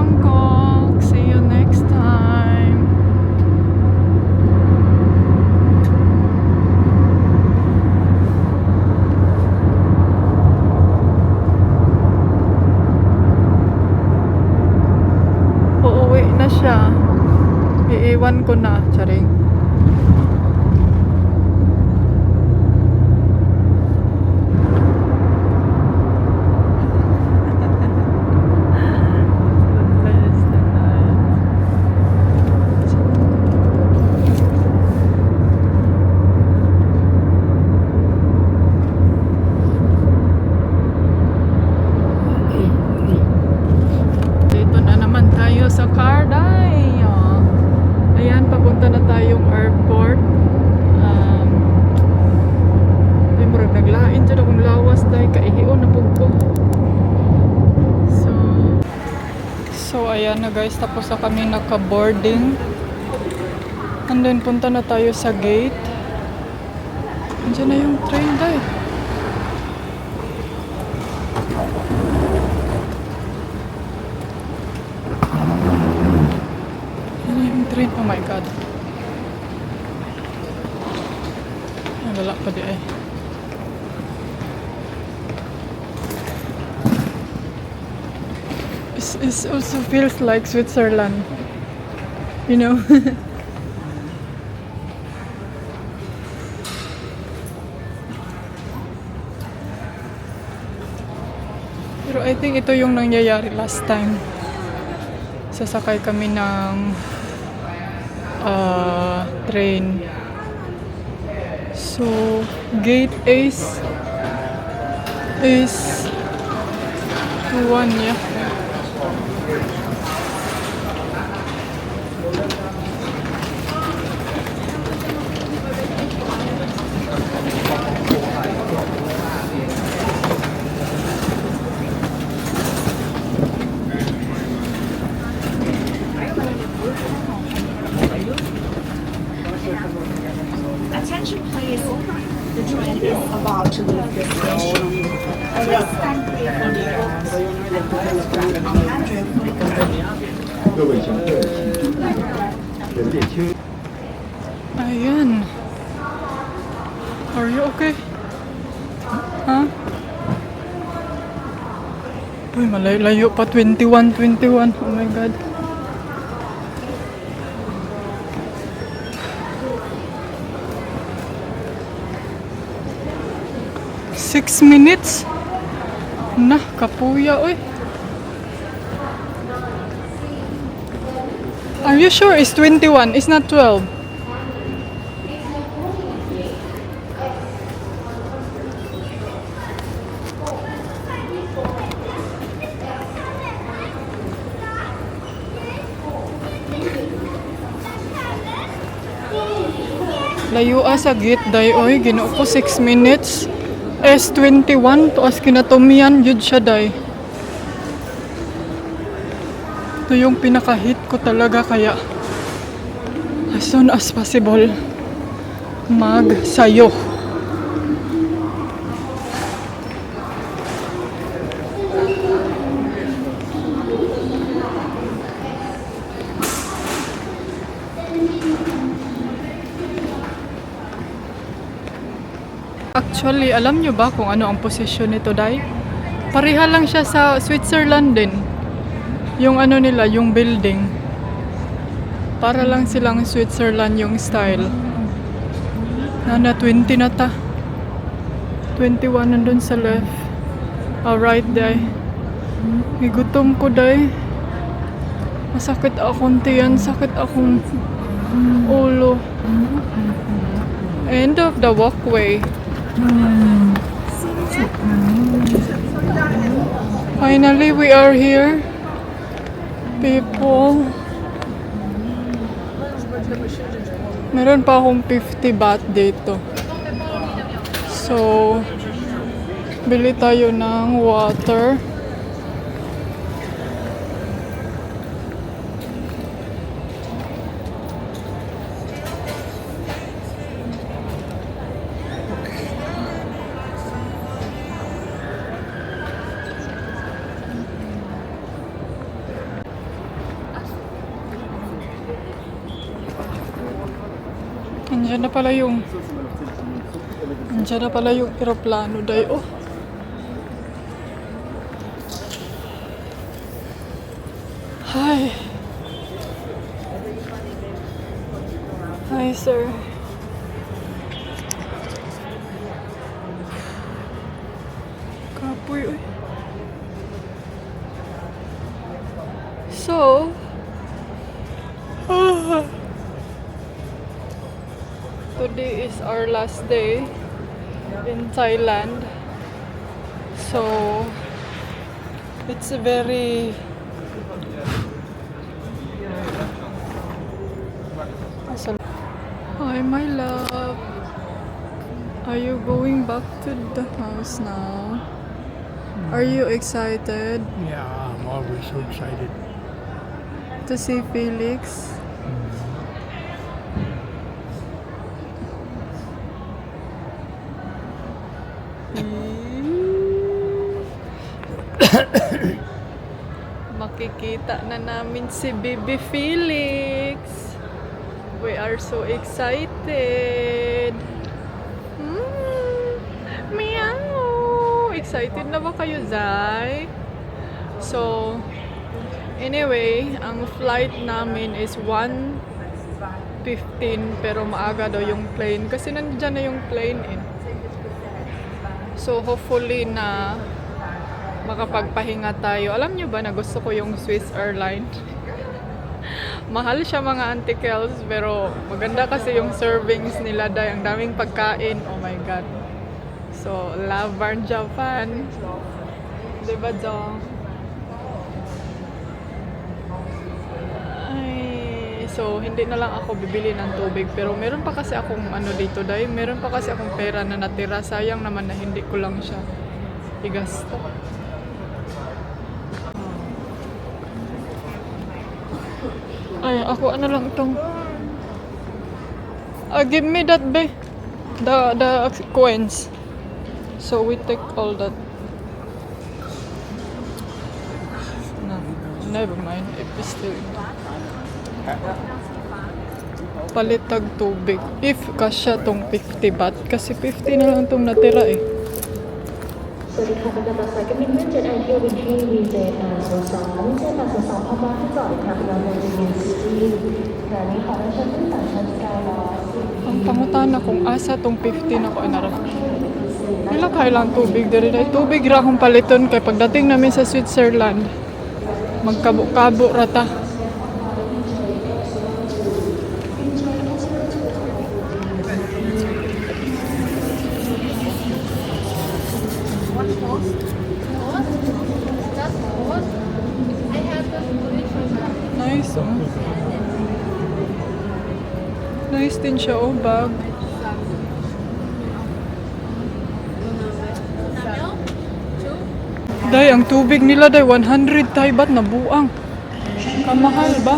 Bangkok. See you next time. Uuwi na siya. Iiwan ko na. Charing. Sa Carday. Ayan, papunta na tayong airport. Ay, murag naglain dyan akong lawas dahil kaihion na po ko. So ayan na guys, tapos na kami naka-boarding. And then punta na tayo sa gate. Andiyan na yung train dahil. Oh my god. Ay, wala pa di ay. It also feels like Switzerland. You know? Pero I think ito yung nangyayari last time. Sasakay kami ng train. So gate Ace is 21, yeah. Attention please, the train is about to leave the station. Please stand clear from the doors and please grab a handle for the Ayan. Are you okay? Huh? Uy, malayo pa. 21. Oh my god. Six minutes? Nah, kapuya, oy. Are you sure it's 21? It's not 12? Layo sa gate day, oy. Ginoo ko 6 minutes. S21 to as kinatumian yun siya day. Ito yung pinaka-hit ko talaga, kaya as soon as possible magsayo. Actually, alam nyo ba kung ano ang posisyon nito, Day? Pareha lang siya sa Switzerland din. Yung ano nila, yung building. Para lang silang Switzerland yung style. Nana, 20 na ta. 21 nandun sa left. Alright, Day. May gutom ko, Day. Masakit akong tiyan, sakit akong ulo. End of the walkway. Finally, we are here. People. Meron pa akong 50 baht dito. So, bili tayo ng water. Andiyan na pala yung... Andiyan na pala yung eroplano, day. Oh. Hi. Hi, sir. Kapoy, uy. So, today is our last day in Thailand. So, it's a very Hi, my love. Are you going back to the house now? Are you excited Yeah, I'm always so excited. to see Felix? Makikita na namin si Baby Felix. We are so excited. Meow! Excited na ba kayo, Zai? So, anyway, ang flight namin is 1:15 pero maaga daw yung plane kasi nandiyan na yung plane eh. So, hopefully na makapagpahinga tayo. Alam nyo ba na gusto ko yung Swiss Airlines? Mahal siya mga Auntie Kels, pero maganda kasi yung servings nila dahil ang daming pagkain. Oh my God. So, love Barn Japan. Diba, Jo? Ay, so, hindi na lang ako bibili ng tubig. Pero meron pa kasi akong ano dito dahil meron pa kasi akong pera na natira. Sayang naman na hindi ko lang siya igasta. Ay, ako ano lang itong... give me that, be. The coins. So, we take all that. No, never mind. If it's still... Palitag tubig. If kasya tong 50 baht. Kasi 50 na lang tong natira eh. สวัสดีค่ะเป็นกำลังใจกับมินเพื่อนเจ็ดไอเที่ยวบินที่วีเจแอนโซซองวิเศษ802พม่าที่จอดทางเราในยูซิตี้ขณะนี้ขอรับเชิญผู้โดยสารชั้นสกายลอส Ang pangutan na kung asa tong 50 na ko inarap. Pila kailang tubig diri day. Tubig ra akong paliton kay pagdating namin sa Switzerland. Magkabo-kabo rata. Nice, oh. Nice din siya, oh, bag. Day, ang tubig nila, day, 100 Thai baht na buang. Kamahal ba?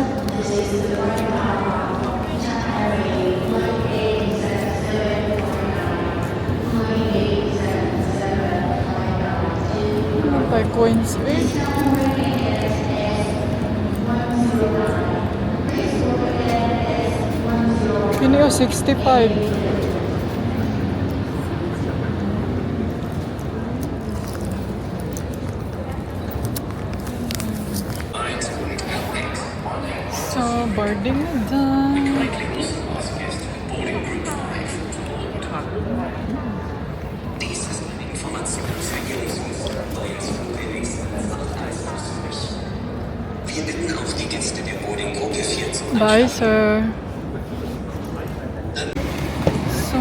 May coins, eh. Pinio 65. So, boarding na dyan. Bye, sir. So,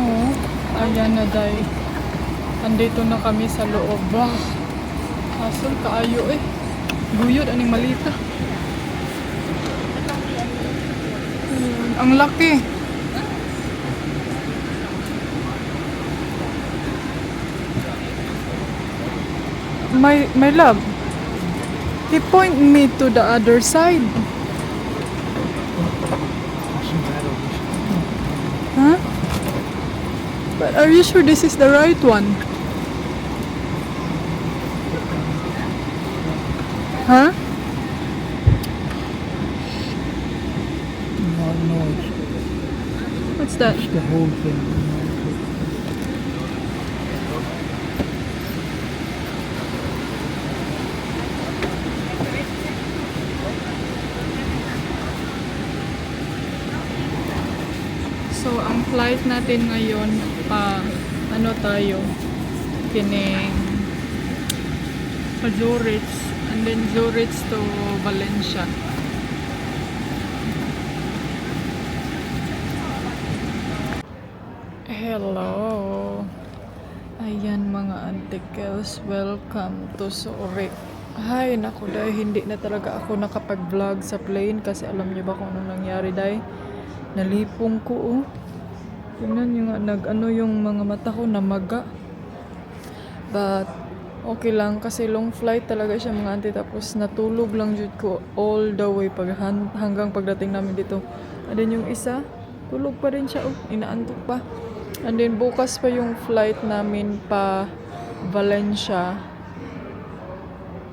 ayan na day. Andito na kami sa loob. Bah, asol kaayo eh. Guyod, aning malita. Ang laki. My love, he point me to the other side. Huh? But are you sure this is the right one? Huh? No, no. What What's that? It's the whole thing. So, ang flight natin ngayon, ano tayo, kining Zurich, and then Zurich to Valencia. Hello! Ayan mga antikels, welcome to Zurich. Ay, naku dahil hindi na talaga ako nakapag-vlog sa plane kasi alam niyo ba kung anong nangyari dahil? Nalipong ko oh. Tingnan nyo nga, yung mga mata ko namaga. But, okay lang kasi long flight talaga siya mga auntie. Tapos natulog lang jud ko all the way hanggang pagdating namin dito. And then yung isa, tulog pa rin siya oh. Inaantok pa. And then bukas pa yung flight namin pa Valencia.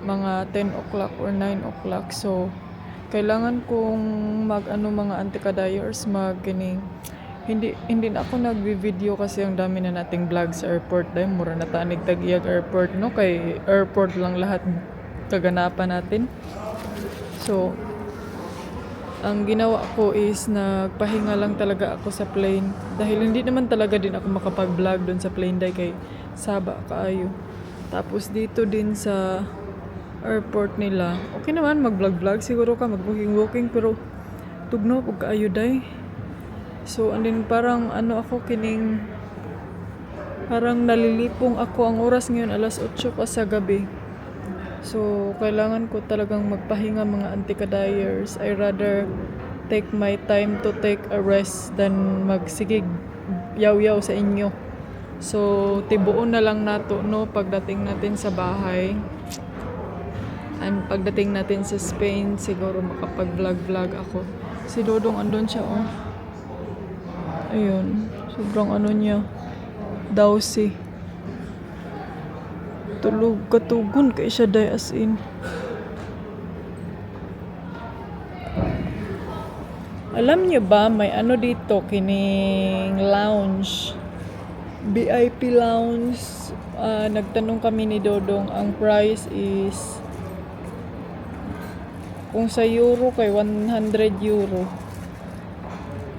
Mga 10 o'clock or 9 o'clock. So, kailangan kong mga antikadayers hindi na ako nagvi-video kasi ang dami na nating vlog sa airport dahil mura na tanig Taguig airport no kay airport lang lahat kaganapan natin. So ang ginawa ko is nagpahinga lang talaga ako sa plane dahil hindi naman talaga din ako makapag-vlog doon sa plane dahil kay saba kaayo. Tapos dito din sa airport nila, okay naman mag-vlog siguro ka, mag-walking pero tugno pag kaayo day. So and then parang ako parang nalilipong ako. Ang oras ngayon alas 8 pa sa gabi. So kailangan ko talagang magpahinga mga antikadayers. I rather take my time to take a rest than magsigig yaw-yaw sa inyo. So tibuon na lang nato no pagdating natin sa bahay. And pagdating natin sa Spain, siguro makapag-vlog ako. Si Dodong andun siya, oh. Ayun. Sobrang niya. Dawsi. Tulog katugon kay siya day as in. Alam niyo ba, may dito, kining lounge. VIP lounge. Nagtanong kami ni Dodong, ang price is kung sa euro kay 100 euro.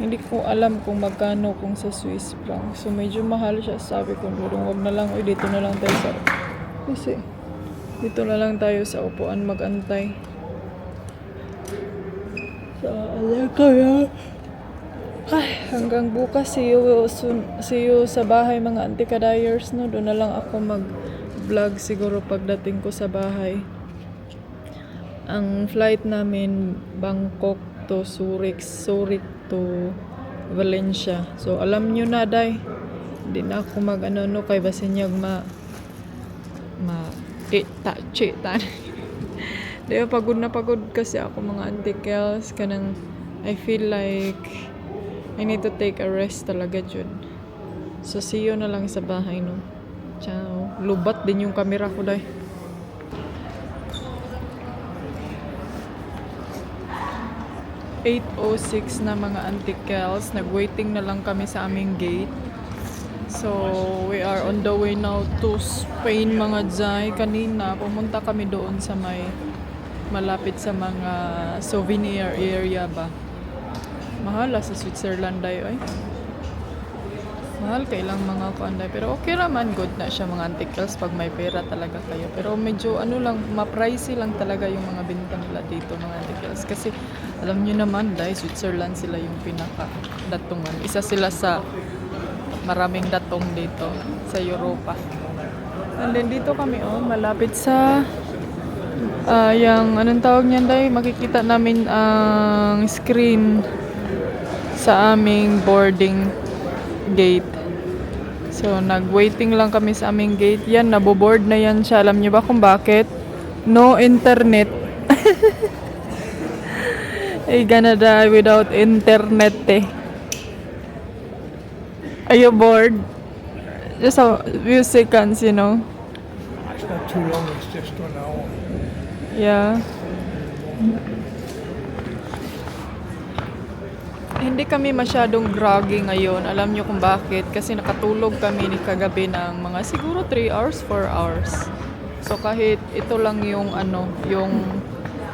Hindi ko alam kung magkano kung sa Swiss franc. So medyo mahal siya. Sabi ko, wag na lang. Dito na lang tayo dito na lang tayo sa upuan magantay. So kaya hanggang bukas see you sa bahay mga antikadayers no. Doon na lang ako mag-vlog siguro pagdating ko sa bahay. Ang flight namin Bangkok to Zurich to Valencia. So alam nyo na day. Hindi na ako kay basinyag chita. Dahil pagod na pagod kasi ako mga antikels. Kanang I feel like I need to take a rest talaga jud. So see you na lang sa bahay no. Ciao. Lubat din yung camera ko day. (8:06) na mga antikels. Nag-waiting na lang kami sa aming gate. So, we are on the way now to Spain mga Jai. Kanina, pumunta kami doon sa malapit sa mga souvenir area ba. Mahal sa Switzerland ay. Mahal kailang mga kuanday. Pero okay naman, good na siya mga antikels pag may pera talaga kayo. Pero medyo ma-pricey lang talaga yung mga binta nila dito mga antikels. Kasi alam nyo naman dahil Switzerland sila yung pinaka-datungan. Isa sila sa maraming datong dito sa Europa. And then dito kami malapit sa yung anong tawag niyan dahil makikita namin ang screen sa aming boarding gate. So nag-waiting lang kami sa aming gate. Yan, naboboard na yan siya. Alam niyo ba kung bakit? No internet. I gonna die without internet Are you bored? Just a few seconds, It's not too long, it's just 1 hour. Yeah. hindi kami masyadong groggy ngayon. Alam nyo kung bakit? Kasi nakatulog kami ni kagabi ng mga siguro 3 hours, 4 hours. So kahit ito lang yung yung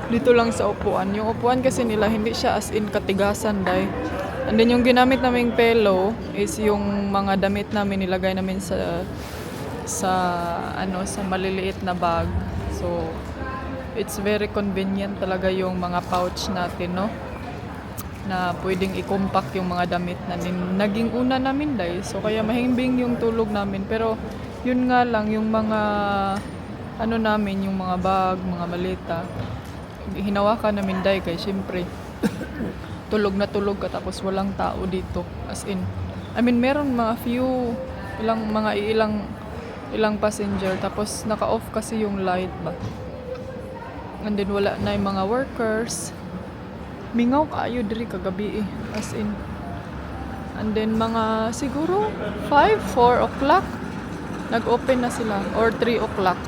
dito lang sa upuan. Yung upuan kasi nila hindi siya as in katigasan dai. And then yung ginamit naming pillow is yung mga damit namin nilagay namin sa sa maliliit na bag. So it's very convenient talaga yung mga pouch natin, no? Na pwedeng i-compact yung mga damit na naging una namin dahil. So kaya mahimbing yung tulog namin. Pero yun nga lang yung mga namin, yung mga bag, mga maleta, hinawakan namin dahil kay syempre tulog na tulog ka tapos walang tao dito. As in, I mean meron mga few ilang passenger tapos naka-off kasi yung light ba. And then wala na yung mga workers. Mingaw kaayo diri kagabi as in. And then mga siguro 4 o'clock nag-open na sila or 3 o'clock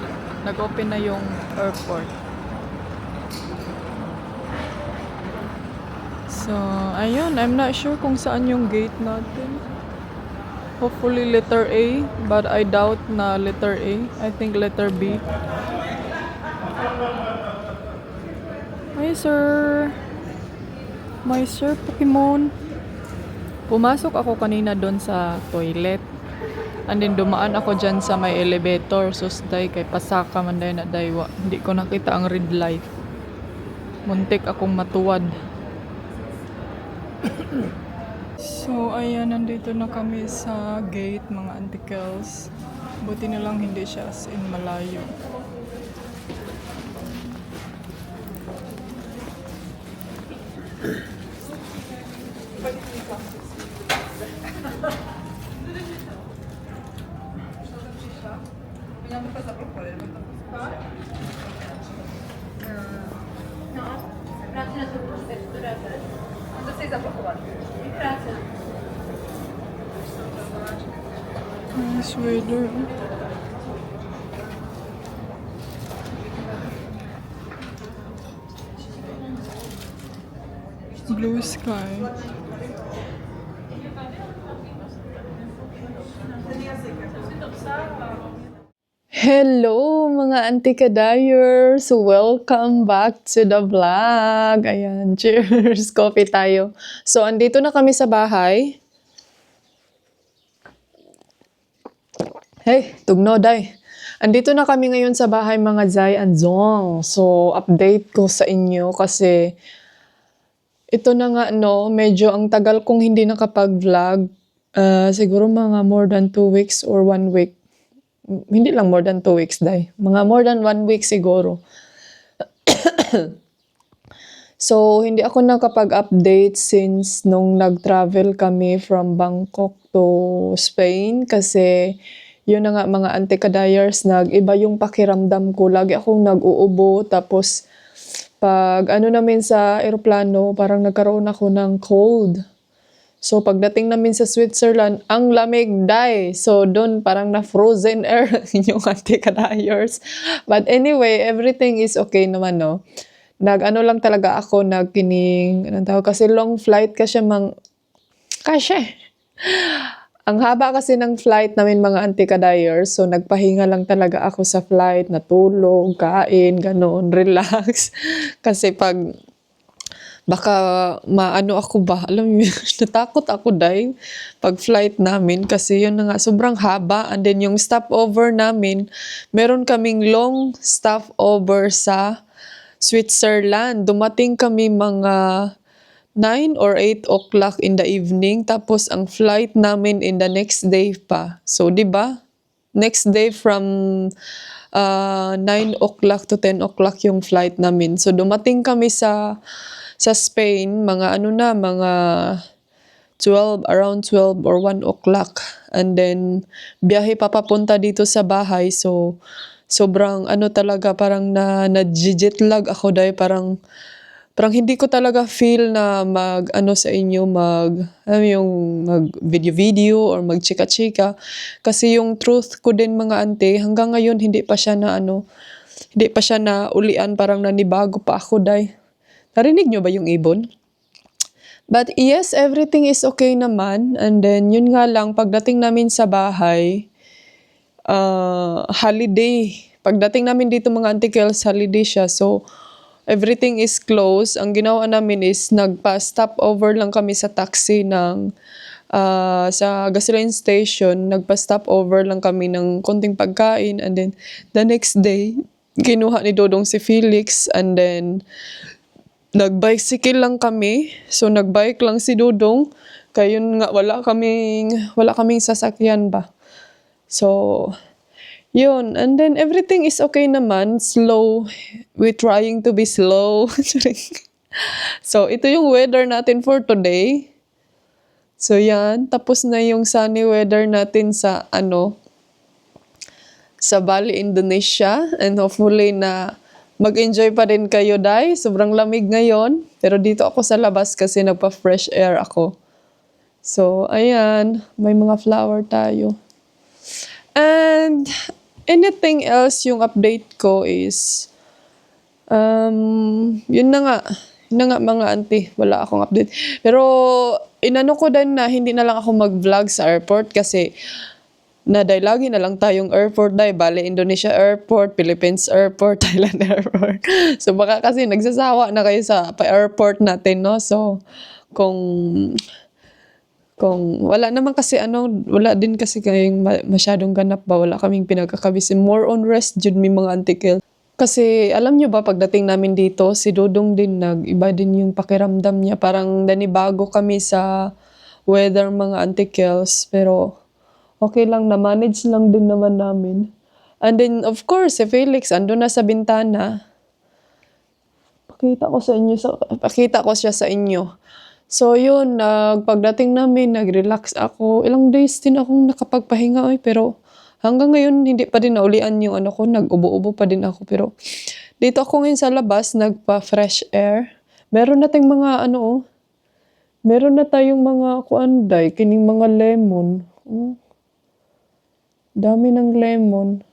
nag-open na yung airport. So ayun, I'm not sure kung saan yung gate natin. Hopefully letter A, but I doubt na letter A. I think letter B. Hi sir. My Sir Pokemon. Pumasok ako kanina doon sa toilet. And then dumaan ako dyan sa may elevator. Susday kay pasaka man dayo na daywa. Hindi ko nakita ang red light. Muntik akong matuwad. So ayan, nandito na kami sa gate mga antikels. Buti na lang hindi siya as in malayo. Nice weather. Blue sky. Hello mga antikadayers! Welcome back to the vlog! Ayan, cheers! Coffee tayo. So, andito na kami sa bahay. Hey, tugnoday! Andito na kami ngayon sa bahay mga Zai and Zong. So, update ko sa inyo kasi ito na nga medyo ang tagal kong hindi nakapag-vlog. Siguro mga more than 2 weeks or 1 week. Hindi lang more than 2 weeks, day. Mga more than 1 week siguro. So, hindi ako nakapag-update since nung nag-travel kami from Bangkok to Spain kasi yun na nga mga antikadayers, nag-iba yung pakiramdam ko. Lagi akong nag-uubo tapos pag namin sa eroplano, parang nagkaroon ako ng cold. So, pagdating namin sa Switzerland, ang lamig, day. So, doon parang na-frozen air yung antikadayers. But anyway, everything is okay naman, no? Lang talaga ako, kasi long flight kasi ang haba kasi ng flight namin mga antikadayers. So, nagpahinga lang talaga ako sa flight, natulog, kain, ganon, relax. Kasi baka ako ba, alam mo, natakot ako dahil pag flight namin kasi yun na nga, sobrang haba. And then yung stopover namin, meron kaming long stopover sa Switzerland. Dumating kami mga 9 or 8 o'clock in the evening. Tapos ang flight namin in the next day pa. So, di ba? Next day from 9 o'clock to 10 o'clock yung flight namin. So, dumating kami sa Spain, mga mga 12, around 12 or 1 o'clock. And then, biyahe papunta dito sa bahay. So, sobrang talaga, parang na-jet lag ako dahil parang hindi ko talaga feel na sa inyo, yung mag video or mag chika-chika. Kasi yung truth ko din mga ante, hanggang ngayon hindi pa siya na ulian, parang nanibago pa ako dahil. Narinig nyo ba yung ibon? But yes, everything is okay naman. And then, yun nga lang, pagdating namin sa bahay, holiday. Pagdating namin dito mga Auntie Kels, holiday siya. So, everything is closed. Ang ginawa namin is nagpa-stop over lang kami sa taxi ng sa gasoline station. Nagpa-stop over lang kami ng konting pagkain. And then, the next day, kinuha ni Dodong si Felix. And then, nag-bicycle lang kami. So, nag-bike lang si Dodong. Kaya yun nga, wala kaming sasakyan ba. So, yun. And then, everything is okay naman. Slow. We're trying to be slow. So, ito yung weather natin for today. So, yan. Tapos na yung sunny weather natin sa, sa Bali, Indonesia. And hopefully na mag-enjoy pa rin kayo, Day. Sobrang lamig ngayon. Pero dito ako sa labas kasi nagpa-fresh air ako. So, ayan. May mga flower tayo. And anything else yung update ko is, yun na nga. Yun na nga mga auntie. Wala akong update. Pero, inano ko din na hindi na lang ako mag-vlog sa airport kasi lagi na lang tayong airport, Bali, Indonesia Airport, Philippines Airport, Thailand Airport. So, baka kasi nagsasawa na kayo sa pa-airport natin, no? So, kung wala naman kasi wala din kasi kayong masyadong ganap ba, wala kaming pinagkakabisin. More on rest, jud mi mga Auntie Kel. Kasi, alam nyo ba, pagdating namin dito, si Dodong din, iba din yung pakiramdam niya. Parang nanibago kami sa weather mga Auntie Kels, pero okay lang, na-manage lang din naman namin. And then, of course, si Felix, ando na sa bintana. Pakita ko siya sa inyo. So, yun, pagdating namin, nag-relax ako. Ilang days din akong nakapagpahinga, pero hanggang ngayon, hindi pa din naulian yung nag-ubo-ubo pa din ako. Pero, dito ako ngayon sa labas, nagpa-fresh air. Meron nating mga, meron na tayong mga, kining mga lemon. Dami ng lemon.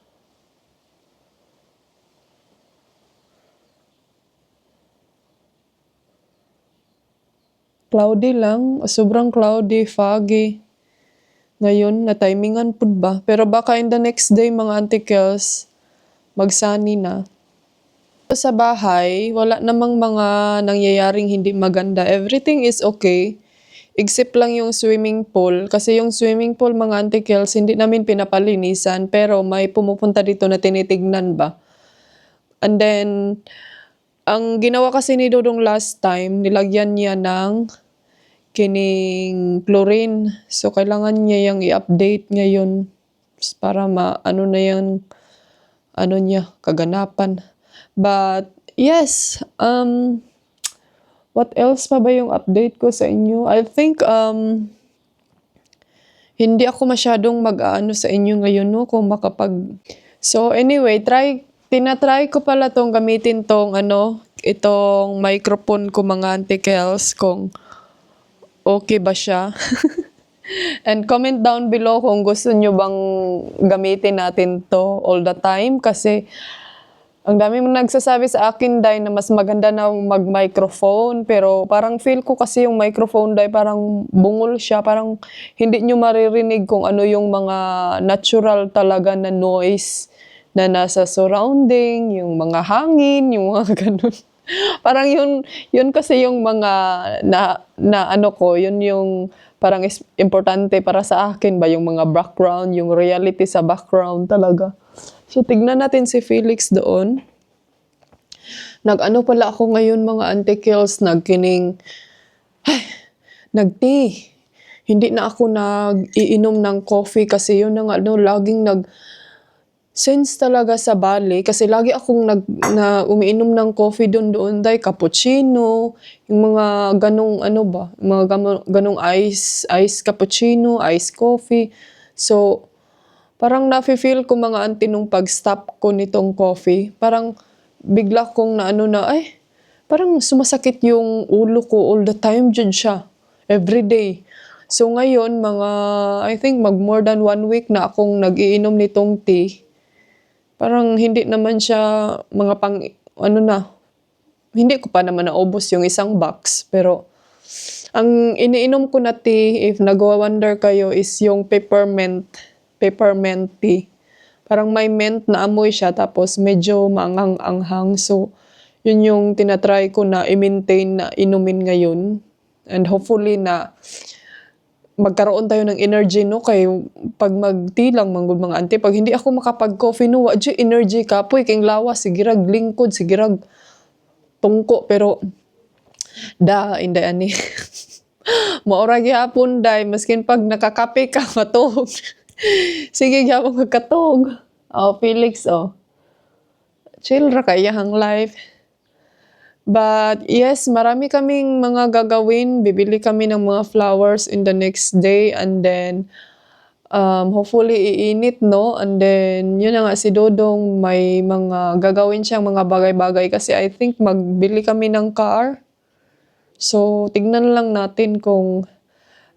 Cloudy lang. Sobrang cloudy, foggy. Ngayon, na-timingan po ba? Pero baka in the next day, mga Auntie Kels, mag-sunny na. Sa bahay, wala namang mga nangyayaring hindi maganda. Everything is okay. Except lang yung swimming pool. Kasi yung swimming pool, mga Auntie Kels, hindi namin pinapalinisan. Pero may pumupunta dito na tinitignan ba. And then, ang ginawa kasi ni Dodong last time, nilagyan niya ng kining chlorine. So, kailangan niya yung i-update ngayon para na yung kaganapan. But, yes, what else pa ba yung update ko sa inyo? I think, hindi ako masyadong mag-aano sa inyo ngayon, no? Kung So, anyway, tinatry ko pala tong gamitin tong, itong microphone ko mga Auntie Kels, kung okay ba siya. And comment down below kung gusto nyo bang gamitin natin to all the time. Kasi, ang dami mong nagsasabi sa akin, Day, na mas maganda na mag-microphone. Pero parang feel ko kasi yung microphone, Day, parang bungol siya. Parang hindi nyo maririnig kung ano yung mga natural talaga na noise na nasa surrounding, yung mga hangin, yung mga ganun. Parang yun kasi yung mga yun yung parang importante para sa akin ba, yung mga background, yung reality sa background talaga. So, tignan natin si Felix doon. Pala ako ngayon mga Auntie Kels, nag-tea. Hindi na ako nag-iinom ng coffee kasi yun na nga, laging since talaga sa Bali, kasi lagi akong umiinom ng coffee doon, Day, cappuccino, yung mga ganong mga ganong ice cappuccino, ice coffee. So, parang nafe-feel ko mga auntie nung pag-stop ko nitong coffee. Parang bigla kong parang sumasakit yung ulo ko all the time dyan siya. Every day. So ngayon, I think more than 1 week na akong nag-iinom nitong tea. Parang hindi naman siya hindi ko pa naman naubos yung isang box. Pero Ang iniinom ko na tea, if nagwa-wonder kayo, is yung peppermint tea. Parang may mint na amoy siya, tapos medyo maanghang-anghang. So, yun yung tinatry ko na i-maintain na inumin ngayon. And hopefully na magkaroon tayo ng energy, no? Kay pag mag-tea lang, manggod mga ante, pag hindi ako makapag-coffee, no, wadyo energy kapoy, kayong lawas, sigirag lingkod, sigirag tungko, pero inday ani. Maura gyapon day, maskin pag nakakape ka, matog. Sige, gyapon magkatog. Oh, Felix, oh. Chill ra kayahang life. But yes, marami kaming mga gagawin. Bibili kami ng mga flowers in the next day, and then hopefully iinit, no? And then yun na nga, si Dodong may mga gagawin siyang mga bagay-bagay kasi I think magbili kami ng car. So tignan lang natin kung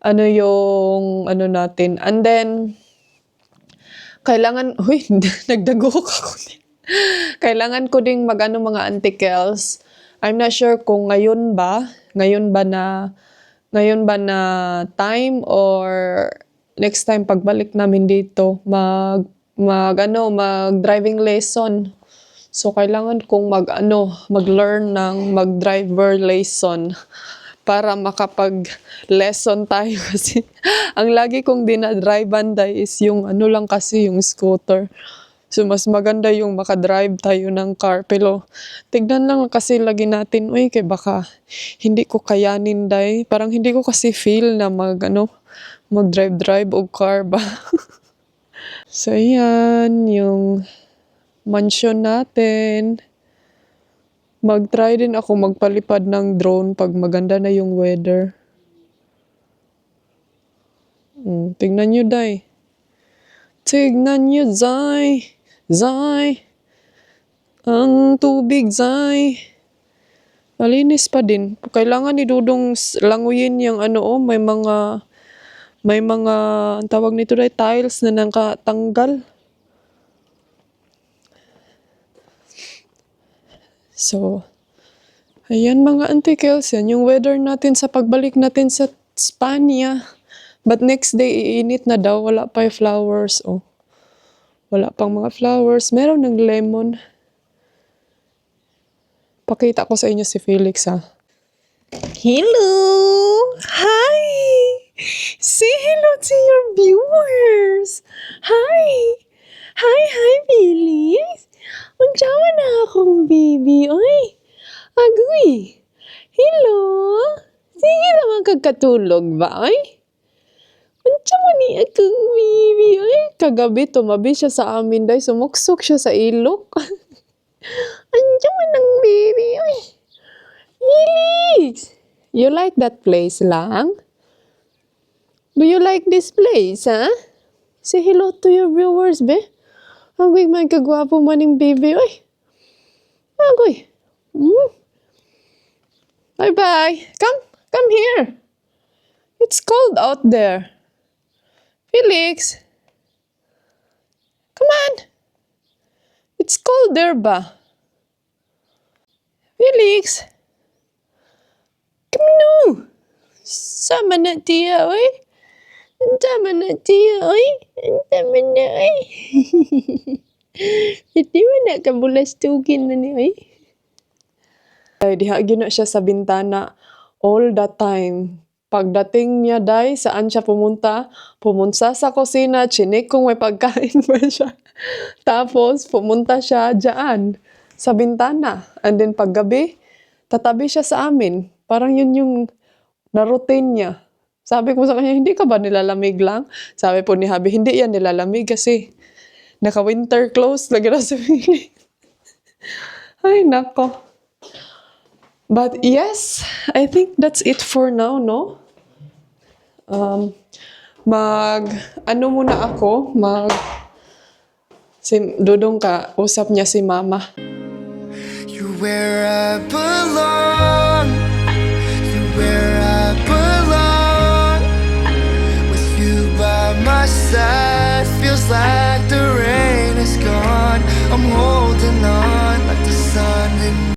ano yung ano natin. And then kailangan, nagdagok ako. Kailangan ko ding mag-ano mga antikels. I'm not sure kung ngayon ba na time or next time pagbalik namin dito mag driving lesson. So kailangan kong mag-learn ng mag-driver lesson para makapag-lesson tayo kasi ang lagi kong dinadrive banday is yung lang kasi yung scooter. So, mas maganda yung makadrive tayo ng car. Pero, tignan lang kasi lagi natin, kay baka hindi ko kayanin, day. Parang hindi ko kasi feel na mag-drive o car ba. So, yan, yung mansion natin. Mag-try din ako magpalipad ng drone pag maganda na yung weather. Tignan nyo, day. Tignan nyo, Zay. Zay. Ang tubig, Zay. Malinis pa din. Kailangan ni Dudong languyin yung may mga ang tawag nito dahil tiles na nakatanggal. So, ayan mga antikels, yan yung weather natin sa pagbalik natin sa Spania. But next day, iinit na daw. Wala pa yung flowers, oh. Wala pang mga flowers. Meron ng lemon. Pakita ko sa inyo si Felix, ha. Hello! Hi! Say hello to your viewers! Hi! Hi, Felix! Unsawa na akong baby, oy! Agoy! Hello! Sige naman kagkatulog ba, oy? Unsa man ni akong baby, oy? Kagabi tumabi siya sa amin, day. Sumuksok siya sa ilok. Unsa man ang baby, oy? Felix! You like that place lang? Do you like this place, ha? Say hello to your viewers, be. Agoy, may kagwapo maning baby, oy. Agoy. Bye-bye. Come here. It's cold out there. Felix. Come on. It's cold there ba? Felix. Come no. Sama na tiya, oy. Sama na tiya, oy. Sama na, oy. Hindi mo na kabulastugin na ni, oy. Ay, diha gina siya sa bintana all the time. Pagdating niya, day, saan siya pumunta? Pumunta sa kusina, chinik kung may pagkain ba siya. Tapos, pumunta siya dyan, sa bintana. And then, paggabi, tatabi siya sa amin. Parang yun yung na-routine niya. Sabi ko sa kanya, hindi ka ba nilalamig lang? Sabi po ni Habi, hindi yan nilalamig kasi naka-winter clothes, lagi na sa Felix. Ay, nako. But yes, I think that's it for now, no? Muna ako, si Dudong ka, usap niya si Mama. You're where I belong.